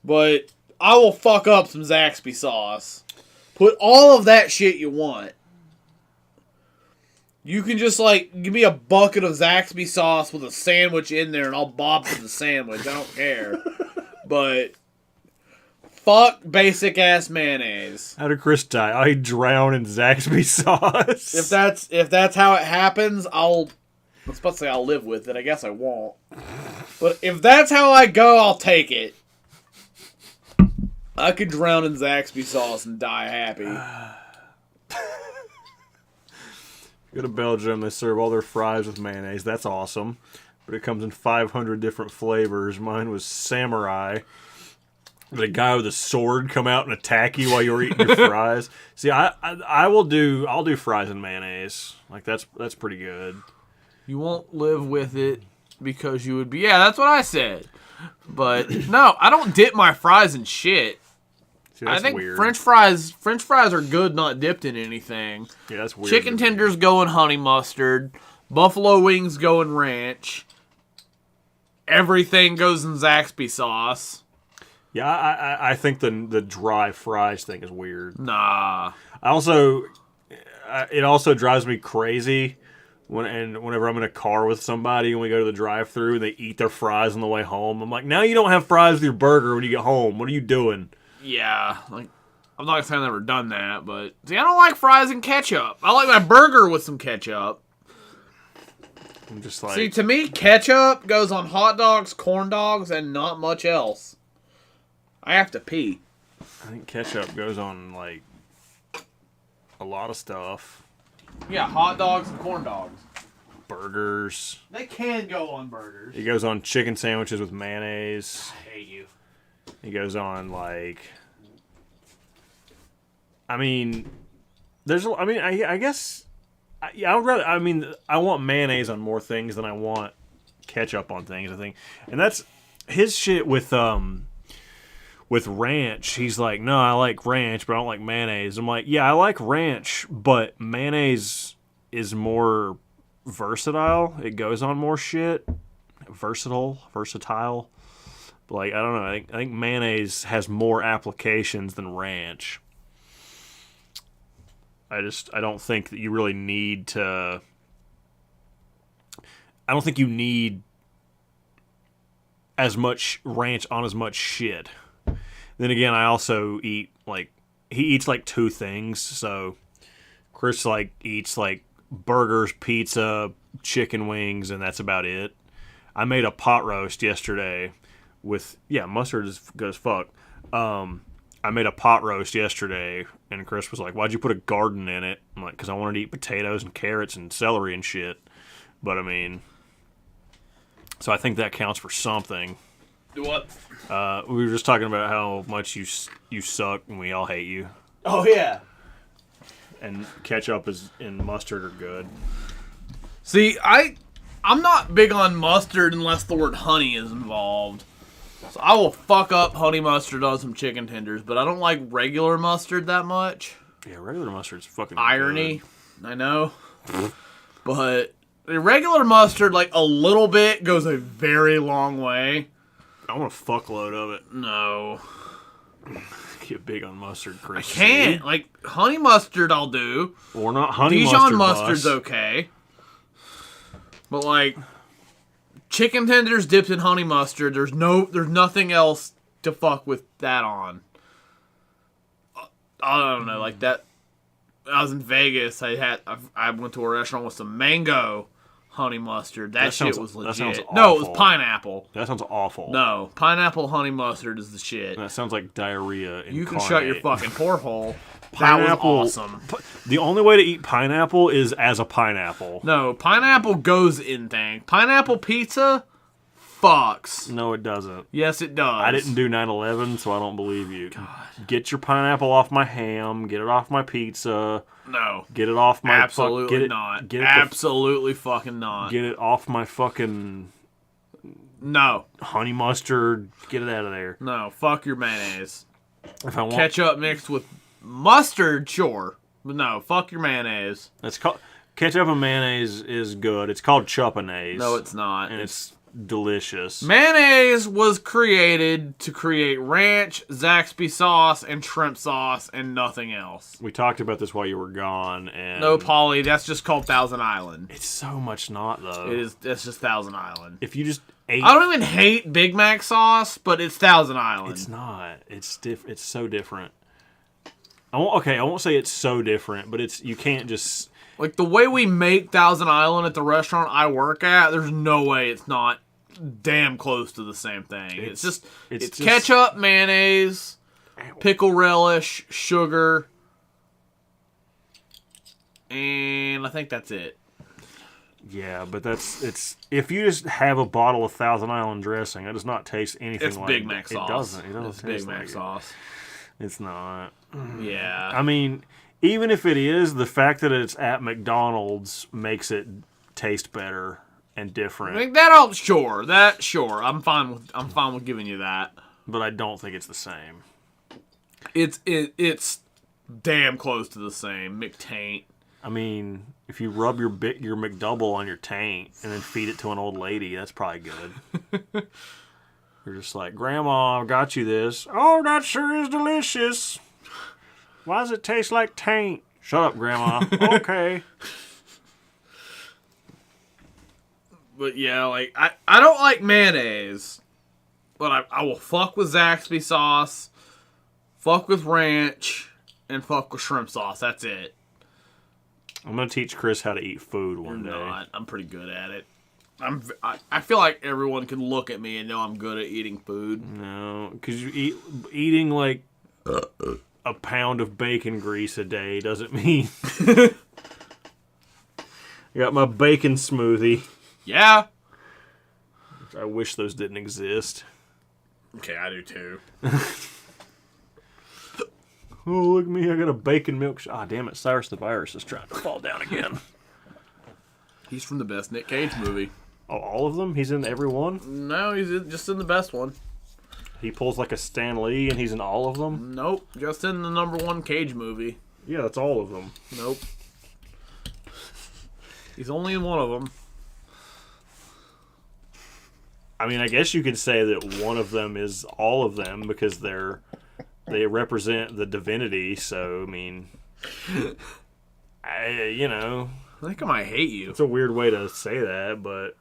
But I will fuck up some Zaxby sauce. Put all of that shit you want. You can just, like, give me a bucket of Zaxby sauce with a sandwich in there and I'll bob to the sandwich. I don't care. But fuck basic-ass mayonnaise. How did Chris die? I drown in Zaxby sauce. If that's how it happens, I was about to say I'll live with it. I guess I won't. But if that's how I go, I'll take it. I could drown in Zaxby sauce and die happy. Go to Belgium, they serve all their fries with mayonnaise. That's awesome. But it comes in 500 different flavors. Mine was samurai. Did a guy with a sword come out and attack you while you were eating your fries? See, I'll do fries and mayonnaise. Like that's pretty good. You won't live with it because you would be. Yeah, that's what I said. But no, I don't dip my fries in shit. See, that's I think weird. French fries are good, not dipped in anything. Yeah, that's weird. Chicken tenders go in honey mustard. Buffalo wings go in ranch. Everything goes in Zaxby sauce. Yeah, I think the dry fries thing is weird. Nah. It also drives me crazy whenever I'm in a car with somebody and we go to the drive-thru and they eat their fries on the way home. I'm like, now you don't have fries with your burger when you get home. What are you doing? Yeah, like, I'm not saying I've never done that, but see, I don't like fries and ketchup. I like my burger with some ketchup. I'm just like... See, to me, ketchup goes on hot dogs, corn dogs, and not much else. I have to pee. I think ketchup goes on, like, a lot of stuff. Yeah, hot dogs and corn dogs. Burgers. They can go on burgers. It goes on chicken sandwiches with mayonnaise. I hate you. It goes on, like... I mean, I guess... I would rather... I mean, I want mayonnaise on more things than I want ketchup on things, I think. And that's... His shit with ranch, he's like, no, I like ranch, but I don't like mayonnaise. I'm like, yeah, I like ranch, but mayonnaise is more versatile. It goes on more shit. Versatile. But like, I don't know. I think mayonnaise has more applications than ranch. I don't think that you really need to... I don't think you need as much ranch on as much shit. Then again, I also eat, like, he eats, like, 2 things, so Chris, like, eats, like, burgers, pizza, chicken wings, and that's about it. I made a pot roast yesterday with, mustard is good as fuck. I made a pot roast yesterday, and Chris was like, why'd you put a garden in it? I'm like, because I wanted to eat potatoes and carrots and celery and shit. But, I mean, so I think that counts for something. Do what? We were just talking about how much you suck and we all hate you. Oh, yeah. And ketchup and mustard are good. See, I'm not big on mustard unless the word honey is involved. So I will fuck up honey mustard on some chicken tenders, but I don't like regular mustard that much. Yeah, regular mustard's fucking irony. Good. I know. But the regular mustard, like, a little bit goes a very long way. I want a fuckload of it. No. Get big on mustard, Chris. I can't. Like, honey mustard I'll do. Or not honey Dijon mustard. mustard's okay. But, like, chicken tenders dipped in honey mustard, there's nothing else to fuck with that on. I don't know, like that. I was in Vegas. I went to a restaurant with some mango honey mustard. That shit was legit. That sounds no, it was awful. pineapple. That sounds awful. No, pineapple honey mustard is the shit. That sounds like diarrhea. You can shut your fucking porthole. Pineapple, that was awesome. The only way to eat pineapple is as a pineapple. No, pineapple goes in things. Pineapple pizza fucks. No, it doesn't. Yes, it does. I didn't do 9/11, so I don't believe you. God. Get your pineapple off my ham. Get it off my pizza. No. Get it off my... Absolutely not. Absolutely fucking not. Get it off my fucking... No. Honey mustard. Get it out of there. No, fuck your mayonnaise. If I want... Ketchup mixed with mustard, sure. But no, fuck your mayonnaise. It's called... Ketchup and mayonnaise is good. It's called chuppanaise. No, it's not. And it's delicious. Mayonnaise was created to create ranch, Zaxby sauce, and shrimp sauce, and nothing else. We talked about this while you were gone, and... No, Paulie, that's just called Thousand Island. It's so much not, though. It is. That's just Thousand Island. If you just ate... I don't even hate Big Mac sauce, but it's Thousand Island. It's not. It's so different. I won't say it's so different, but it's... You can't just... Like, the way we make Thousand Island at the restaurant I work at, there's no way it's not damn close to the same thing. It's just ketchup, mayonnaise, pickle relish, sugar, and I think that's it. Yeah, but it's... If you just have a bottle of Thousand Island dressing, it does not taste anything it's like... Big Mac sauce. It doesn't It's taste Big Mac sauce. It's not. Yeah. I mean... Even if it is, the fact that it's at McDonald's makes it taste better and different. I think that sure. I'm fine with giving you that. But I don't think it's the same. It's damn close to the same. McTaint. I mean, if you rub your McDouble on your taint and then feed it to an old lady, that's probably good. You're just like, Grandma, I got you this. Oh, that sure is delicious. Why does it taste like taint? Shut up, Grandma. Okay. But yeah, like, I don't like mayonnaise. But I will fuck with Zaxby sauce, fuck with ranch, and fuck with shrimp sauce. That's it. I'm going to teach Chris how to eat food one day. I'm pretty good at it. I feel like everyone can look at me and know I'm good at eating food. No, because you eating like... a pound of bacon grease a day doesn't mean... I got my bacon smoothie. Yeah. I wish those didn't exist. Okay, I do too. Oh, look at me, I got a bacon milkshake. Ah, damn it, Cyrus the Virus is trying to fall down again. He's from the best Nick Cage movie. Oh, all of them? He's in every one? No, he's just in the best one. He pulls like a Stan Lee and he's in all of them? Nope, just in the #1 Cage movie. Yeah, that's all of them. Nope. He's only in one of them. I mean, I guess you could say that one of them is all of them because they represent the divinity, so, I mean... I think I might hate you. It's a weird way to say that, but...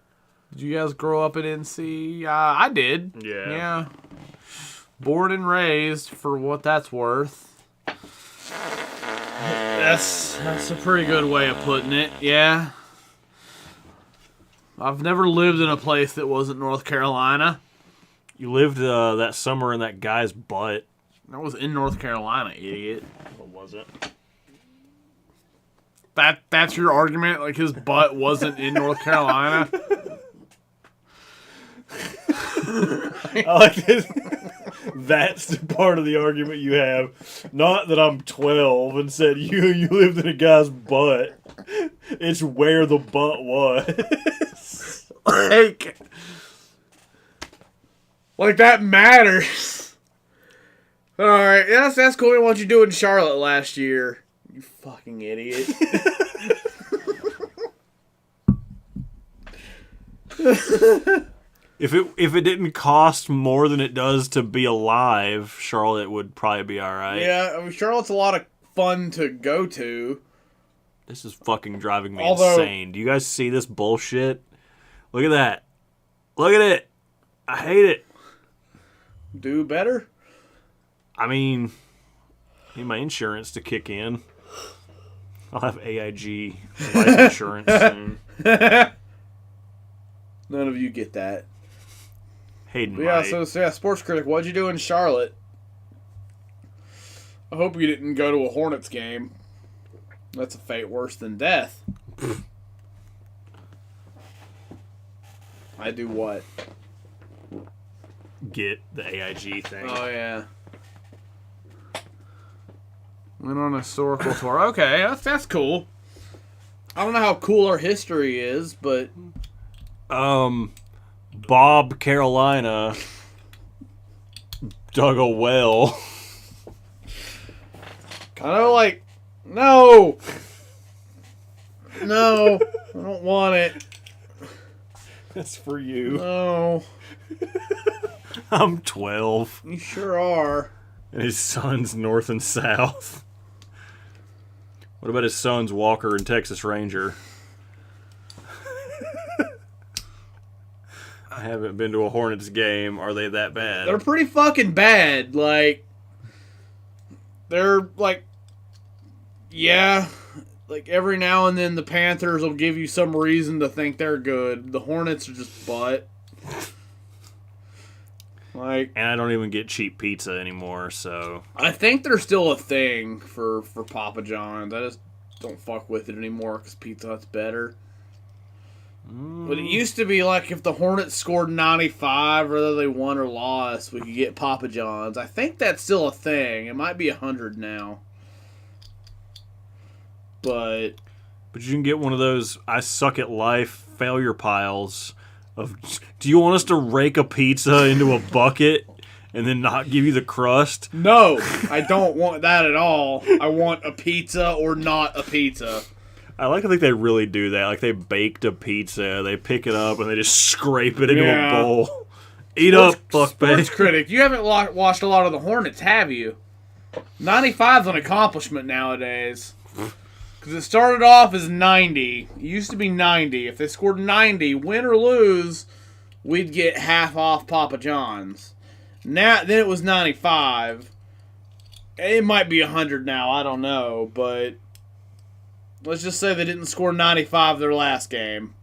Did you guys grow up in NC? I did. Yeah. Yeah. Born and raised, for what that's worth. That's a pretty good way of putting it, yeah. I've never lived in a place that wasn't North Carolina. You lived that summer in that guy's butt. I was in North Carolina, idiot. What was it? That's your argument? Like his butt wasn't in North Carolina? I like this. That's the part of the argument you have. Not that I'm 12 and said you lived in a guy's butt. It's where the butt was. like that matters. Alright, that's cool. What you do in Charlotte last year. You fucking idiot. If it didn't cost more than it does to be alive, Charlotte would probably be alright. Yeah, I mean, Charlotte's a lot of fun to go to. This is fucking driving me insane. Do you guys see this bullshit? Look at that. Look at it. I hate it. Do better? I mean, I need my insurance to kick in. I'll have AIG life insurance soon. None of you get that. Hayden But yeah, might. so yeah, sports critic, what'd you do in Charlotte? I hope you didn't go to a Hornets game. That's a fate worse than death. I do what? Get the AIG thing. Oh, yeah. Went on a historical tour. Okay, that's cool. I don't know how cool our history is, but... Bob Carolina dug a well. Kind of like... No! No, I don't want it. That's for you. No. I'm 12. You sure are. And his son's North and South. What about his sons Walker and Texas Ranger? I haven't been to a Hornets game. Are they that bad? They're pretty fucking bad. Like, they're like, yeah, like every now and then the Panthers will give you some reason to think they're good. The Hornets are just butt. Like, and I don't even get cheap pizza anymore, so... I think there's still a thing for Papa John's. I just don't fuck with it anymore because Pizza Hut's better. But it used to be like if the Hornets scored 95, whether they won or lost, we could get Papa John's. I think that's still a thing. It might be 100 now. But you can get one of those I suck at life failure piles of, do you want us to rake a pizza into a bucket and then not give you the crust? no, I don't want that at all. I want a pizza or not a pizza. I like to think they really do that. Like, they baked a pizza, they pick it up, and they just scrape it into a bowl. Eat up, fuckface. Sports critic, you haven't watched a lot of the Hornets, have you? 95's an accomplishment nowadays. Because it started off as 90. It used to be 90. If they scored 90, win or lose, we'd get half off Papa John's. Then it was 95. It might be 100 now, I don't know, but... let's just say they didn't score 95 their last game.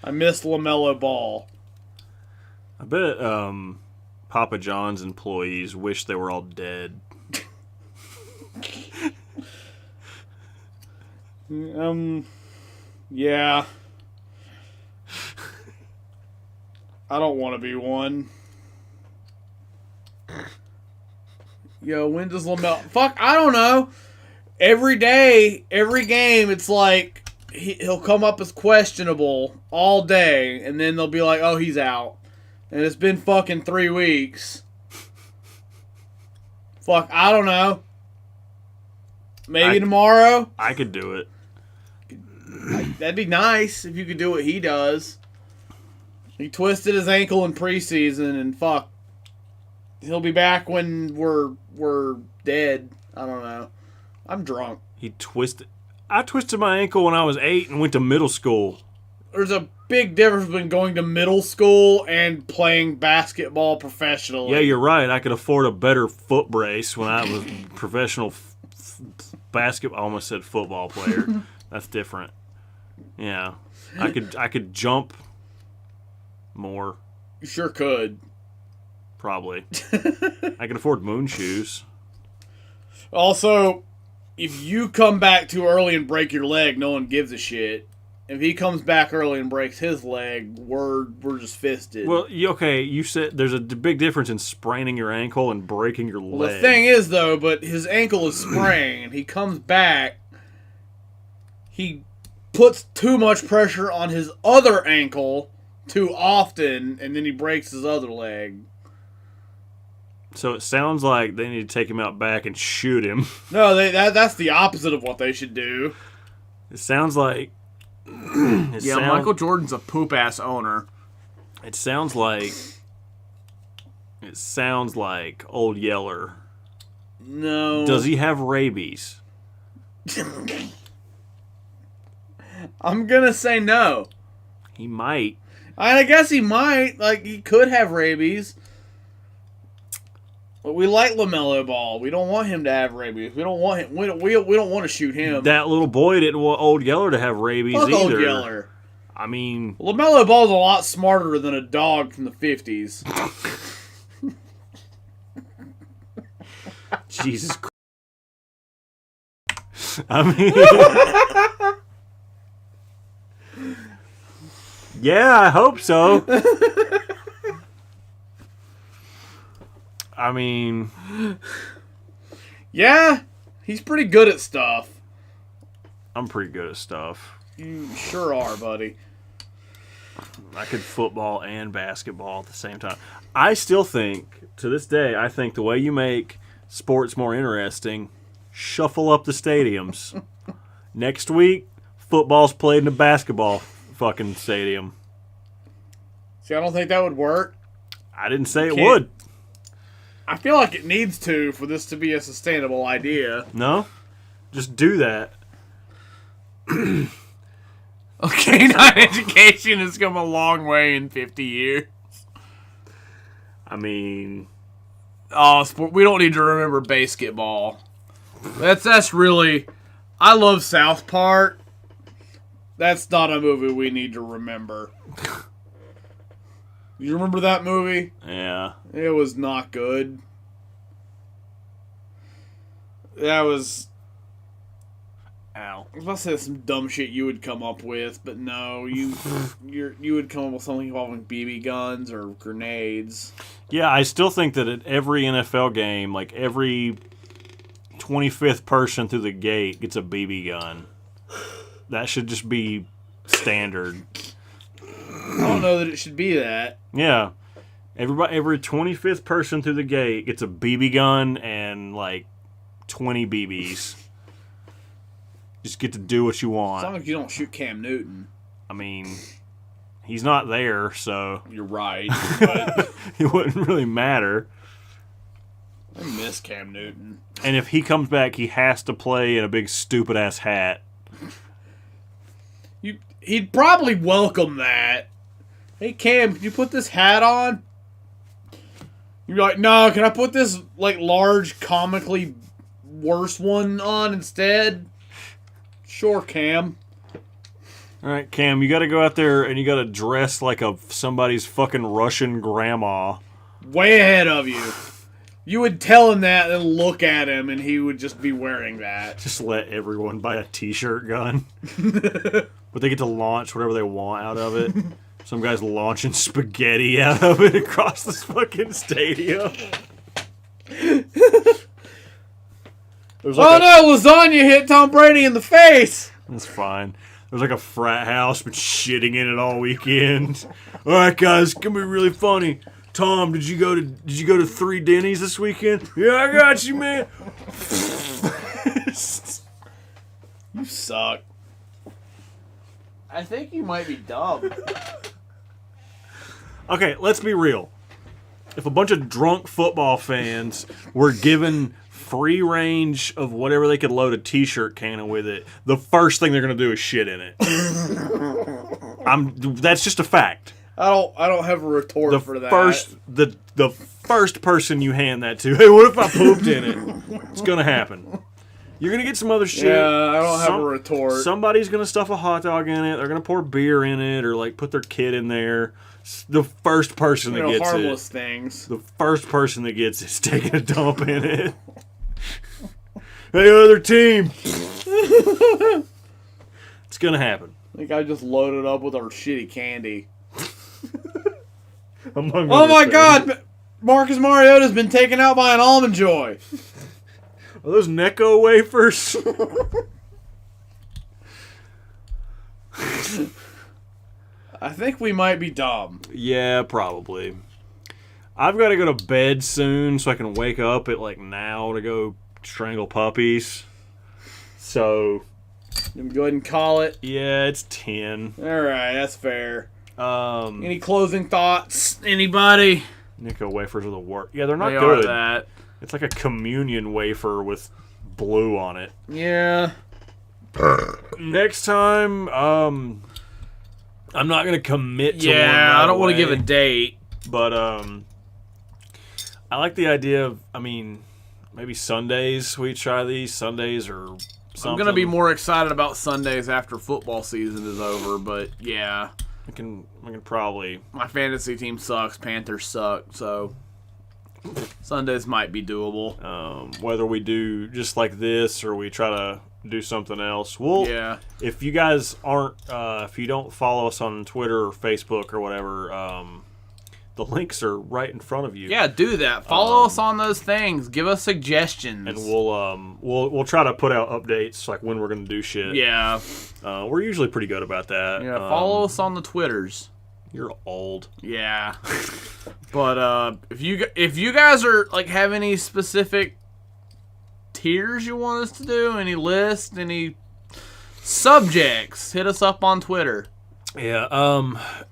I missed LaMelo Ball. I bet Papa John's employees wish they were all dead. Yeah. I don't want to be one. Yo, when does LaMelo... Fuck, I don't know. Every day, every game, it's like he'll come up as questionable all day, and then they'll be like, oh, he's out. And it's been fucking 3 weeks. Fuck, I don't know. Maybe tomorrow? I could do it. That'd be nice if you could do what he does. He twisted his ankle in preseason, and fuck. He'll be back when we're dead. I don't know. I'm drunk. I twisted my ankle when I was 8 and went to middle school. There's a big difference between going to middle school and playing basketball professionally. Yeah, you're right. I could afford a better foot brace when I was professional basketball. I almost said football player. That's different. Yeah, I could jump more. You sure could. Probably. I can afford moon shoes. Also, if you come back too early and break your leg, no one gives a shit. If he comes back early and breaks his leg, we're just fisted. Well, okay, you said there's a big difference in spraining your ankle and breaking your leg. Well, the thing is, though, but his ankle is sprained. He comes back. He puts too much pressure on his other ankle too often, and then he breaks his other leg. So it sounds like they need to take him out back and shoot him. No, that's the opposite of what they should do. It sounds like... Michael Jordan's a poop-ass owner. It sounds like Old Yeller. No. Does he have rabies? I'm gonna say no. He might. I guess he might. Like, he could have rabies. But we like LaMelo Ball. We don't want him to have rabies. We don't want him. We don't want to shoot him. That little boy didn't want Old Yeller to have rabies Fuck either. Old Yeller. I mean, LaMelo Ball's a lot smarter than a dog from the 50s. Jesus Christ. I mean, yeah, I hope so. I mean, yeah, he's pretty good at stuff. I'm pretty good at stuff. You sure are, buddy. I could football and basketball at the same time. I still think, to this day, I think the way you make sports more interesting, shuffle up the stadiums. Next week, football's played in a basketball fucking stadium. See, I don't think that would work. I didn't say it would. I feel like it needs to for this to be a sustainable idea. No? Just do that. Canine education has come a long way in 50 years. I mean... Oh, we don't need to remember basketball. That's really... I love South Park. That's not a movie we need to remember. You remember that movie? Yeah. It was not good. That was... Ow. I was about to say some dumb shit you would come up with, but no, you would come up with something involving BB guns or grenades. Yeah, I still think that at every NFL game, like every 25th person through the gate gets a BB gun. That should just be standard. I don't know that it should be that. Yeah. Every 25th person through the gate gets a BB gun and like 20 BBs. Just get to do what you want. As long as you don't shoot Cam Newton. I mean, he's not there, so... You're right, but... It wouldn't really matter. I miss Cam Newton. And if he comes back, he has to play in a big stupid-ass hat. He'd probably welcome that. Hey, Cam, can you put this hat on? You'd be like, no, can I put this, like, large, comically worse one on instead? Sure, Cam. All right, Cam, you got to go out there and you got to dress like somebody's fucking Russian grandma. Way ahead of you. You would tell him that and look at him, and he would just be wearing that. Just let everyone buy a t-shirt gun. But they get to launch whatever they want out of it. Some guy's launching spaghetti out of it across this fucking stadium. Oh no, lasagna hit Tom Brady in the face! That's fine. There's like a frat house, been shitting in it all weekend. Alright guys, it's gonna be really funny. Tom, did you go to 3 Denny's this weekend? Yeah, I got you, man. You suck. I think you might be dumb. Okay, let's be real. If a bunch of drunk football fans were given free range of whatever they could load a t-shirt cannon with it, the first thing they're going to do is shit in it. That's just a fact. I don't have a retort for that. The first person you hand that to, hey, what if I pooped in it? It's going to happen. You're going to get some other shit. Yeah, I don't have a retort. Somebody's going to stuff a hot dog in it. They're going to pour beer in it or like put their kid in there. The first person that gets harmless it. Things. The first person that gets it is taking a dump in it. Hey, other team. It's going to happen. I think I just loaded up with our shitty candy. Oh my god! Marcus Mariota's been taken out by an Almond Joy. Are those Necco wafers? I think we might be dumb. Yeah, probably. I've got to go to bed soon so I can wake up at like now to go strangle puppies. So... You can go ahead and call it. Yeah, it's 10. Alright, that's fair. Any closing thoughts? Anybody? Necco wafers are the worst. Yeah, they're not They good. are that. It's like a communion wafer with blue on it. Yeah. Next time, I'm not gonna commit to one. Yeah, right I don't want to away, give a date. But I like the idea of, maybe Sundays we try these. Sundays or I'm going to be more excited about Sundays after football season is over, but yeah. We can probably... My fantasy team sucks. Panthers suck, so Sundays might be doable. Whether we do just like this or we try to do something else. Yeah. If you guys aren't... if you don't follow us on Twitter or Facebook or whatever... the links are right in front of you. Yeah, do that. Follow us on those things. Give us suggestions. And we'll try to put out updates like when we're gonna do shit. Yeah. We're usually pretty good about that. Yeah, follow us on the Twitters. You're old. Yeah. But if you guys are like have any specific tiers you want us to do, any list, any subjects, hit us up on Twitter. Yeah.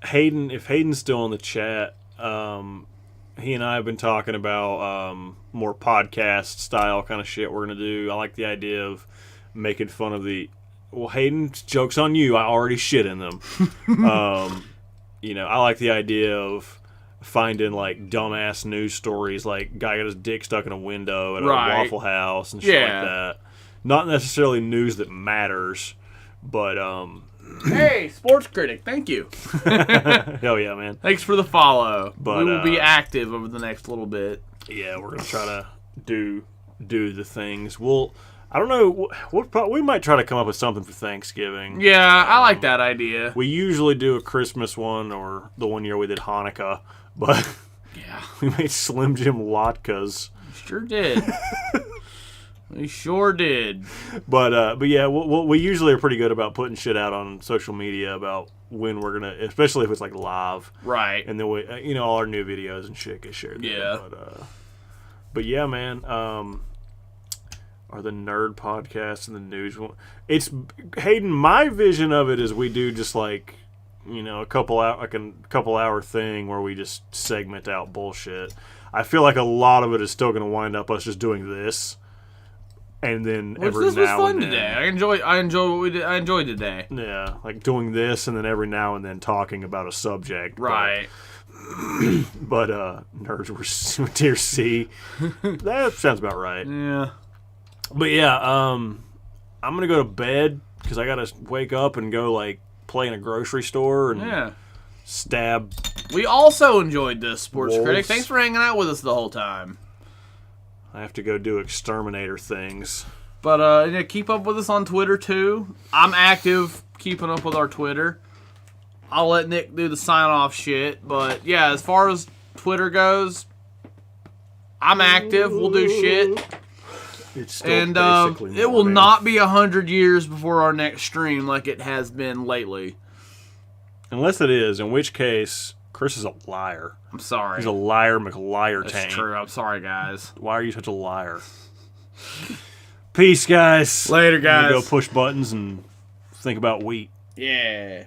Hayden, if Hayden's still in the chat, he and I have been talking about more podcast style kind of shit we're gonna do. I like the idea of making fun of the... Well, Hayden, joke's on you. I already shit in them. I like the idea of finding like dumbass news stories, like guy got his dick stuck in a window at a Waffle House and shit like that. Not necessarily news that matters, but Hey, sports critic, thank you. Hell yeah, man. Thanks for the follow. But, we will be active over the next little bit. Yeah, we're gonna try to do the things. I don't know. We might try to come up with something for Thanksgiving. Yeah, I like that idea. We usually do a Christmas one, or the one year we did Hanukkah, but yeah, we made Slim Jim latkes. Sure did. We sure did. But yeah, we usually are pretty good about putting shit out on social media about when we're gonna, especially if it's like live, right? And then we, all our new videos and shit get shared. Yeah. But yeah, man. Are the nerd podcasts and the news one? It's Hayden. My vision of it is we do just like, a couple hour thing where we just segment out bullshit. I feel like a lot of it is still going to wind up us just doing this, and then every this now was fun and then, today. I enjoy what we did. I enjoyed today. Yeah, like doing this, and then every now and then talking about a subject. Right. But nerds were tier C. That sounds about right. Yeah. But yeah, I'm gonna go to bed because I gotta wake up and go like play in a grocery store and stab. We also enjoyed this, Sports wolves. Critic. Thanks for hanging out with us the whole time. I have to go do exterminator things. But keep up with us on Twitter too. I'm active keeping up with our Twitter. I'll let Nick do the sign off shit. But yeah, as far as Twitter goes, I'm active. We'll do shit. It's still and basically it will not be 100 years before our next stream like it has been lately. Unless it is, in which case, Chris is a liar. I'm sorry. He's a liar McLiar tank. That's true. I'm sorry, guys. Why are you such a liar? Peace, guys. Later, guys. I'm gonna go push buttons and think about wheat. Yeah.